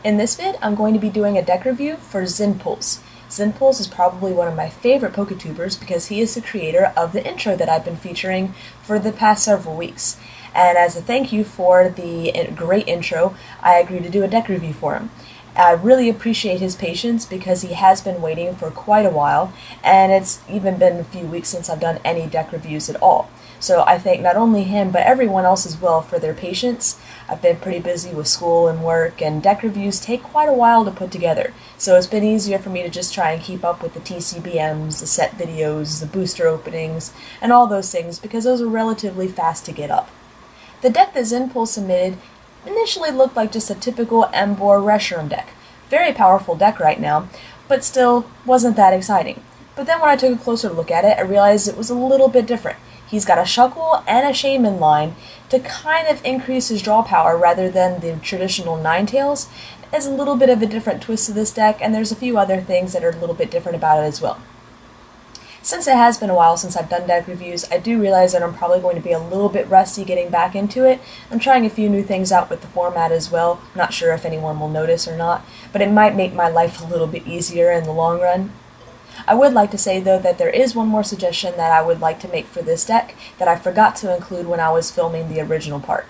In this vid, I'm going to be doing a deck review for xinpulls. xinpulls is probably one of my favorite PokeTubers because he is the creator of the intro that I've been featuring for the past several weeks. And as a thank you for the great intro, I agreed to do a deck review for him. I really appreciate his patience because he has been waiting for quite a while, and it's even been a few weeks since I've done any deck reviews at all. So I thank not only him, but everyone else as well for their patience. I've been pretty busy with school and work, and deck reviews take quite a while to put together. So it's been easier for me to just try and keep up with the TCBMs, the set videos, the booster openings, and all those things because those are relatively fast to get up. The deck that xinpulls submitted initially looked like just a typical Emboar Reshiram deck. Very powerful deck right now, but still wasn't that exciting. But then when I took a closer look at it, I realized it was a little bit different. He's got a Shuckle and a Shaman line to kind of increase his draw power rather than the traditional Ninetales. There's a little bit of a different twist to this deck, and there's a few other things that are a little bit different about it as well. Since it has been a while since I've done deck reviews, I do realize that I'm probably going to be a little bit rusty getting back into it. I'm trying a few new things out with the format as well. I'm not sure if anyone will notice or not, but it might make my life a little bit easier in the long run. I would like to say though that there is one more suggestion that I would like to make for this deck that I forgot to include when I was filming the original part.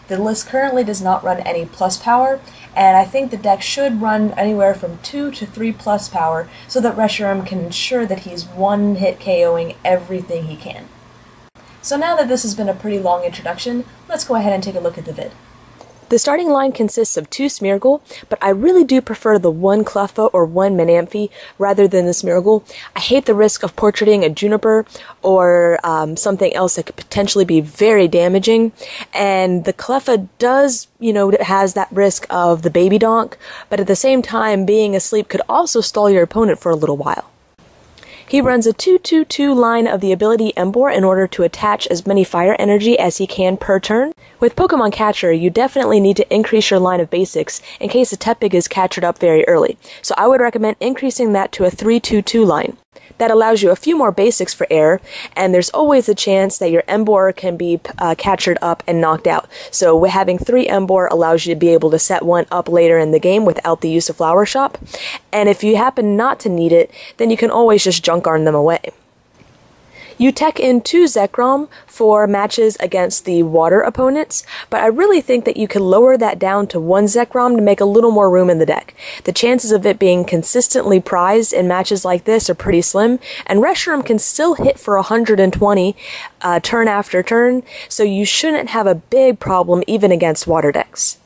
The list currently does not run any plus power, and I think the deck should run anywhere from 2 to 3 plus power so that Reshiram can ensure that he's one-hit KOing everything he can. So now that this has been a pretty long introduction, let's go ahead and take a look at the vid. The starting line consists of 2 Smeargle, but I really do prefer the 1 Cleffa or 1 Manaphy rather than the Smeargle. I hate the risk of portraiting a Juniper or something else that could potentially be very damaging, and the Cleffa does, has that risk of the baby donk, but at the same time, being asleep could also stall your opponent for a little while. He runs a 2-2-2 line of the ability Emboar in order to attach as many fire energy as he can per turn. With Pokemon Catcher, you definitely need to increase your line of basics in case a Tepig is captured up very early, so I would recommend increasing that to a 3-2-2 line. That allows you a few more basics for air, and there's always a chance that your Emboar can be captured up and knocked out. So having 3 Emboar allows you to be able to set one up later in the game without the use of Flower Shop. And if you happen not to need it, then you can always just junk arm them away. You tech in 2 Zekrom for matches against the water opponents, but I really think that you can lower that down to 1 Zekrom to make a little more room in the deck. The chances of it being consistently prized in matches like this are pretty slim, and Reshiram can still hit for 120 turn after turn, so you shouldn't have a big problem even against water decks.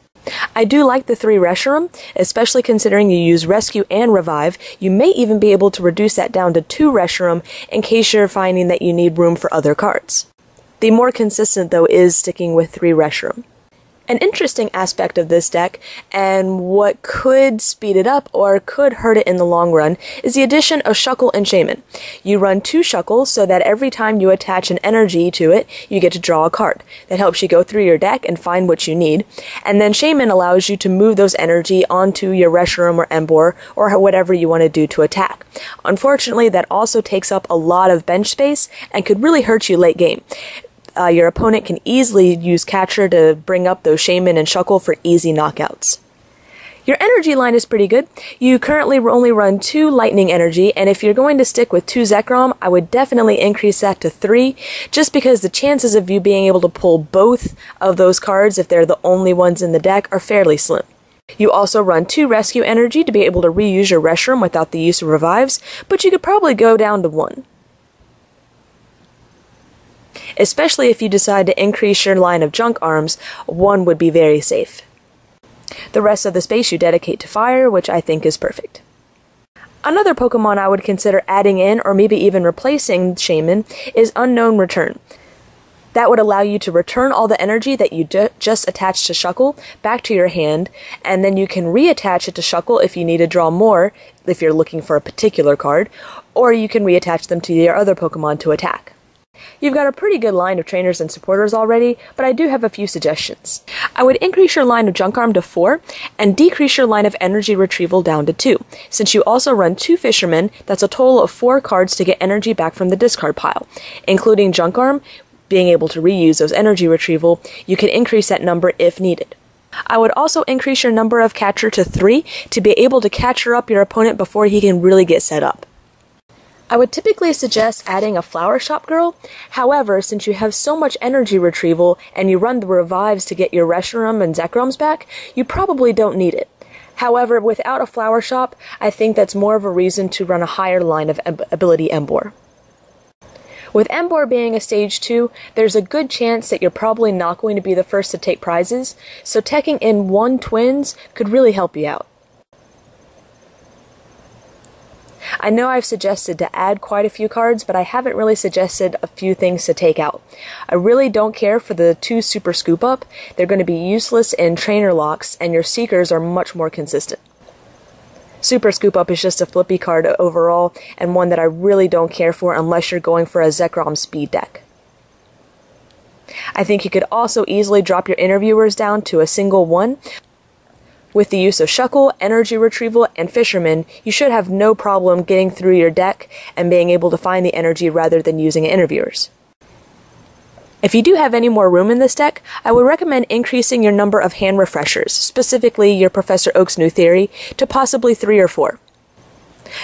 I do like the 3 Reshiram, especially considering you use Rescue and Revive. You may even be able to reduce that down to 2 Reshiram in case you're finding that you need room for other cards. The more consistent, though, is sticking with 3 Reshiram. An interesting aspect of this deck, and what could speed it up or could hurt it in the long run, is the addition of Shuckle and Shaman. You run 2 Shuckles so that every time you attach an energy to it, you get to draw a card. That helps you go through your deck and find what you need, and then Shaman allows you to move those energy onto your Reshiram or Emboar or whatever you want to do to attack. Unfortunately, that also takes up a lot of bench space and could really hurt you late game. Your opponent can easily use Catcher to bring up those Shaman and Shuckle for easy knockouts. Your energy line is pretty good. You currently only run 2 Lightning Energy, and if you're going to stick with 2 Zekrom, I would definitely increase that to 3, just because the chances of you being able to pull both of those cards, if they're the only ones in the deck, are fairly slim. You also run 2 Rescue Energy to be able to reuse your Reshiram without the use of Revives, but you could probably go down to 1. Especially if you decide to increase your line of junk arms, 1 would be very safe. The rest of the space you dedicate to fire, which I think is perfect. Another Pokemon I would consider adding in, or maybe even replacing Shaman, is Unknown Return. That would allow you to return all the energy that you just attached to Shuckle back to your hand, and then you can reattach it to Shuckle if you need to draw more, if you're looking for a particular card, or you can reattach them to your other Pokemon to attack. You've got a pretty good line of trainers and supporters already, but I do have a few suggestions. I would increase your line of Junk Arm to 4, and decrease your line of Energy Retrieval down to 2. Since you also run 2 Fishermen, that's a total of 4 cards to get energy back from the discard pile. Including Junk Arm, being able to reuse those Energy Retrieval, you can increase that number if needed. I would also increase your number of catcher to 3 to be able to catcher up your opponent before he can really get set up. I would typically suggest adding a flower shop girl. However, since you have so much energy retrieval and you run the revives to get your Reshiram and Zekrams back, you probably don't need it. However, without a flower shop, I think that's more of a reason to run a higher line of ability Emboar. With Emboar being a stage 2, there's a good chance that you're probably not going to be the first to take prizes, so teching in 1 twins could really help you out. I know I've suggested to add quite a few cards, but I haven't really suggested a few things to take out. I really don't care for the 2 super scoop up. They're going to be useless in trainer locks, and your seekers are much more consistent. Super Scoop Up is just a flippy card overall, and one that I really don't care for unless you're going for a Zekrom speed deck. I think you could also easily drop your interviewers down to a single 1. With the use of Shuckle, Energy Retrieval, and Fisherman, you should have no problem getting through your deck and being able to find the energy rather than using interviewers. If you do have any more room in this deck, I would recommend increasing your number of hand refreshers, specifically your Professor Oak's new theory, to possibly 3 or 4.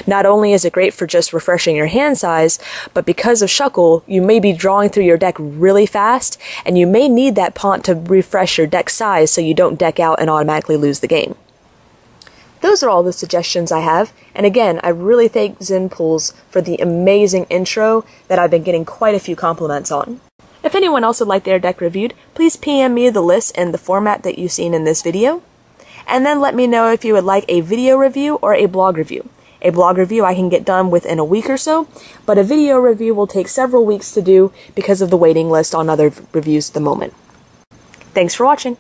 Not only is it great for just refreshing your hand size, but because of Shuckle, you may be drawing through your deck really fast, and you may need that Pont to refresh your deck size so you don't deck out and automatically lose the game. Those are all the suggestions I have, and again, I really thank xinpulls for the amazing intro that I've been getting quite a few compliments on. If anyone else would like their deck reviewed, please PM me the list and the format that you've seen in this video, and then let me know if you would like a video review or a blog review. A blog review I can get done within a week or so, but a video review will take several weeks to do because of the waiting list on other reviews at the moment. Thanks for watching!